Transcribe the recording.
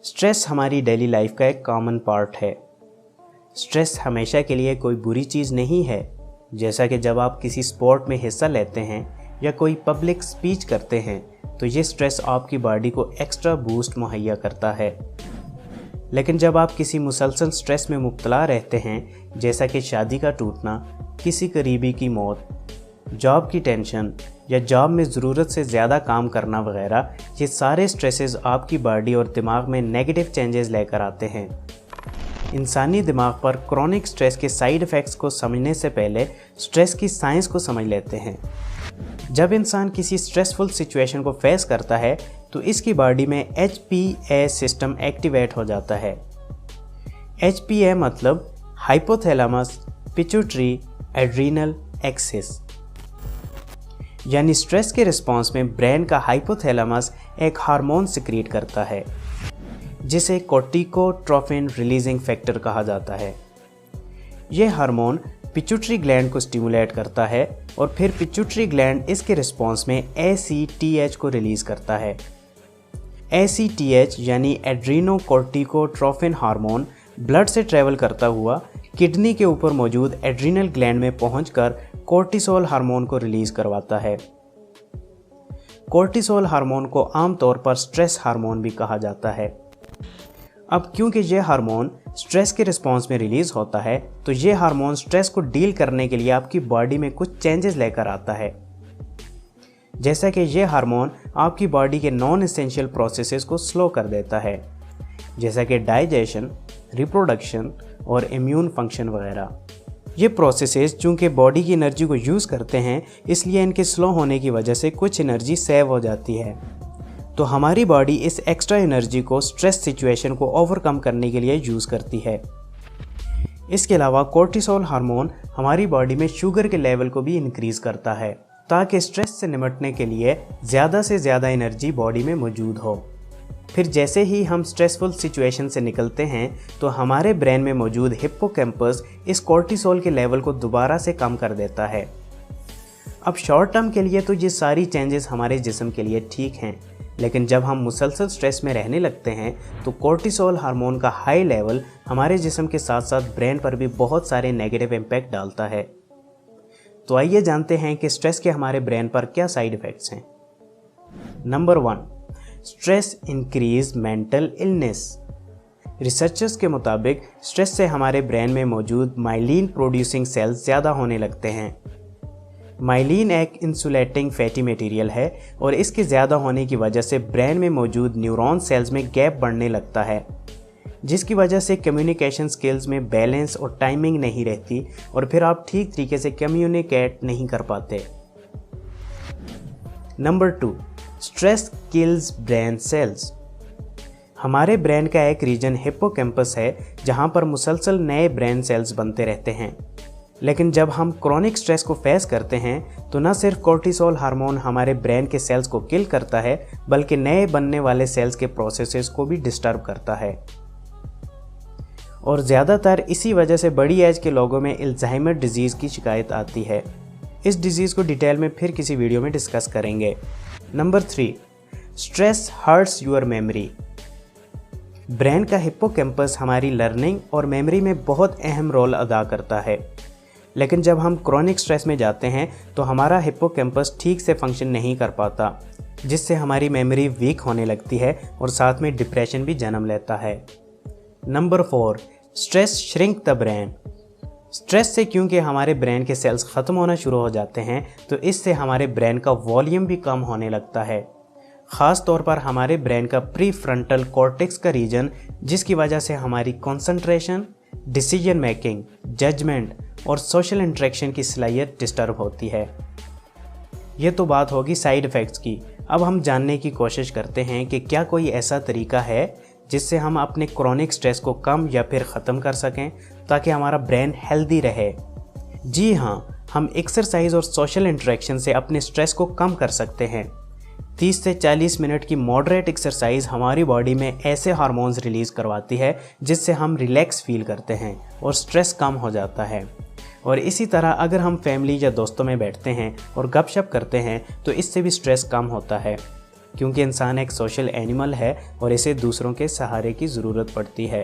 Stress हमारी daily life का एक कॉमन पार्ट है। स्ट्रेस हमेशा के लिए कोई बुरी चीज़ नहीं है। जैसा कि जब आप किसी स्पोर्ट में हिस्सा लेते हैं या कोई पब्लिक स्पीच करते हैं तो ये स्ट्रेस आपकी बॉडी को एक्स्ट्रा बूस्ट मुहैया करता है। लेकिन जब आप किसी मुसलसल स्ट्रेस में मुब्तला रहते हैं, जैसा कि शादी का टूटना, किसी करीबी की मौत, जॉब की टेंशन या जॉब में ज़रूरत से ज़्यादा काम करना वगैरह, ये सारे स्ट्रेसेस आपकी बॉडी और दिमाग में नेगेटिव चेंजेस लेकर आते हैं। इंसानी दिमाग पर क्रॉनिक स्ट्रेस के साइड इफ़ेक्ट्स को समझने से पहले स्ट्रेस की साइंस को समझ लेते हैं। जब इंसान किसी स्ट्रेसफुल सिचुएशन को फेस करता है तो इसकी बॉडी में HPA सिस्टम एक्टिवेट हो जाता है। HPA मतलब हाइपोथैलेमस पिट्यूटरी एड्रीनल एक्सिस, यानी स्ट्रेस के रिस्पॉन्स में ब्रेन का हाइपोथैलेमस एक हार्मोन सिक्रीट करता है जिसे कोर्टिकोट्रोपिन रिलीजिंग फैक्टर कहा जाता है। यह हार्मोन पिट्यूटरी ग्लैंड को स्टिमुलेट करता है और फिर पिट्यूटरी ग्लैंड इसके रिस्पॉन्स में ACTH को रिलीज करता है। ACTH यानी एड्रीनोकोर्टिकोट्रोपिन हार्मोन ब्लड से ट्रेवल करता हुआ किडनी के ऊपर मौजूद एड्रीनल ग्लैंड में पहुंचकर कोर्टिसोल हार्मोन को रिलीज करवाता है। कोर्टिसोल हार्मोन को आमतौर पर स्ट्रेस हार्मोन भी कहा जाता है। अब क्योंकि यह हार्मोन स्ट्रेस के रिस्पॉन्स में रिलीज होता है तो यह हार्मोन स्ट्रेस को डील करने के लिए आपकी बॉडी में कुछ चेंजेस लेकर आता है। जैसा कि यह हार्मोन आपकी बॉडी के नॉन एसेंशियल प्रोसेसेस को स्लो कर देता है, जैसा कि डाइजेशन, रिप्रोडक्शन और इम्यून फंक्शन वगैरह। ये प्रोसेसेस चूँकि बॉडी की एनर्जी को यूज़ करते हैं, इसलिए इनके स्लो होने की वजह से कुछ एनर्जी सेव हो जाती है। तो हमारी बॉडी इस एक्स्ट्रा एनर्जी को स्ट्रेस सिचुएशन को ओवरकम करने के लिए यूज़ करती है। इसके अलावा कोर्टिसोल हार्मोन हमारी बॉडी में शुगर के लेवल को भी इंक्रीज़ करता है ताकि स्ट्रेस से निपटने के लिए ज़्यादा से ज़्यादा एनर्जी बॉडी में मौजूद हो। फिर जैसे ही हम स्ट्रेसफुल सिचुएशन से निकलते हैं तो हमारे ब्रेन में मौजूद हिप्पोकैम्पस इस कोर्टिसोल के लेवल को दोबारा से कम कर देता है। अब शॉर्ट टर्म के लिए तो ये सारी चेंजेस हमारे जिस्म के लिए ठीक हैं, लेकिन जब हम मुसलसल स्ट्रेस में रहने लगते हैं तो कोर्टिसोल हार्मोन का हाई लेवल हमारे जिस्म के साथ साथ ब्रेन पर भी बहुत सारे नेगेटिव इम्पैक्ट डालता है। तो आइए जानते हैं कि स्ट्रेस के हमारे ब्रेन पर क्या साइड इफ़ेक्ट्स हैं। Number 1, stress increase mental illness. Researchers के मुताबिक स्ट्रेस से हमारे ब्रेन में मौजूद माइलिन प्रोड्यूसिंग सेल्स ज़्यादा होने लगते हैं। माइलिन एक इंसुलेटिंग फैटी मटेरियल है और इसके ज़्यादा होने की वजह से ब्रेन में मौजूद न्यूरॉन सेल्स में गैप बढ़ने लगता है, जिसकी वजह से कम्युनिकेशन स्किल्स में बैलेंस और टाइमिंग नहीं रहती और फिर आप ठीक तरीके से कम्युनिकेट नहीं कर पाते। Number 2, stress kills brain cells. हमारे ब्रेन का एक रीजन हिप्पोकैम्पस है जहां पर मुसलसल नए ब्रेन सेल्स बनते रहते हैं। लेकिन जब हम क्रॉनिक स्ट्रेस को फेस करते हैं तो न सिर्फ कोर्टिसोल हार्मोन हमारे ब्रेन के सेल्स को किल करता है बल्कि नए बनने वाले सेल्स के प्रोसेसेस को भी डिस्टर्ब करता है। और ज़्यादातर इसी वजह से बड़ी एज के लोगों में अल्जाइमर डिजीज़ की शिकायत आती है। इस डिजीज़ को डिटेल में फिर किसी वीडियो में डिस्कस करेंगे। Number 3, stress hurts your memory. Brain का हिप्पोकैम्पस हमारी लर्निंग और मेमोरी में बहुत अहम रोल अदा करता है, लेकिन जब हम क्रॉनिक स्ट्रेस में जाते हैं तो हमारा हिप्पोकैम्पस ठीक से फंक्शन नहीं कर पाता, जिससे हमारी मेमोरी वीक होने लगती है और साथ में डिप्रेशन भी जन्म लेता है। Number 4, stress shrink the brain. Stress से क्योंकि हमारे ब्रेन के सेल्स ख़त्म होना शुरू हो जाते हैं तो इससे हमारे ब्रेन का वॉल्यूम भी कम होने लगता है। ख़ास तौर पर हमारे ब्रेन का प्री फ्रंटल कॉर्टेक्स का रीजन, जिसकी वजह से हमारी कंसंट्रेशन, डिसीजन मेकिंग, जजमेंट और सोशल इंटरेक्शन की सलाहियत डिस्टर्ब होती है। ये तो बात होगी साइड इफ़ेक्ट्स की। अब हम जानने की कोशिश करते हैं कि क्या कोई ऐसा तरीका है जिससे हम अपने क्रॉनिक स्ट्रेस को कम या फिर ख़त्म कर सकें ताकि हमारा ब्रेन हेल्दी रहे। जी हाँ, हम एक्सरसाइज और सोशल इंटरेक्शन से अपने स्ट्रेस को कम कर सकते हैं। 30 से 40 मिनट की मॉडरेट एक्सरसाइज हमारी बॉडी में ऐसे हार्मोन्स रिलीज़ करवाती है जिससे हम रिलैक्स फील करते हैं और स्ट्रेस कम हो जाता है। और इसी तरह अगर हम फैमिली या दोस्तों में बैठते हैं और गपशप करते हैं तो इससे भी स्ट्रेस कम होता है। क्योंकि इंसान एक सोशल एनिमल है और इसे दूसरों के सहारे की ज़रूरत पड़ती है।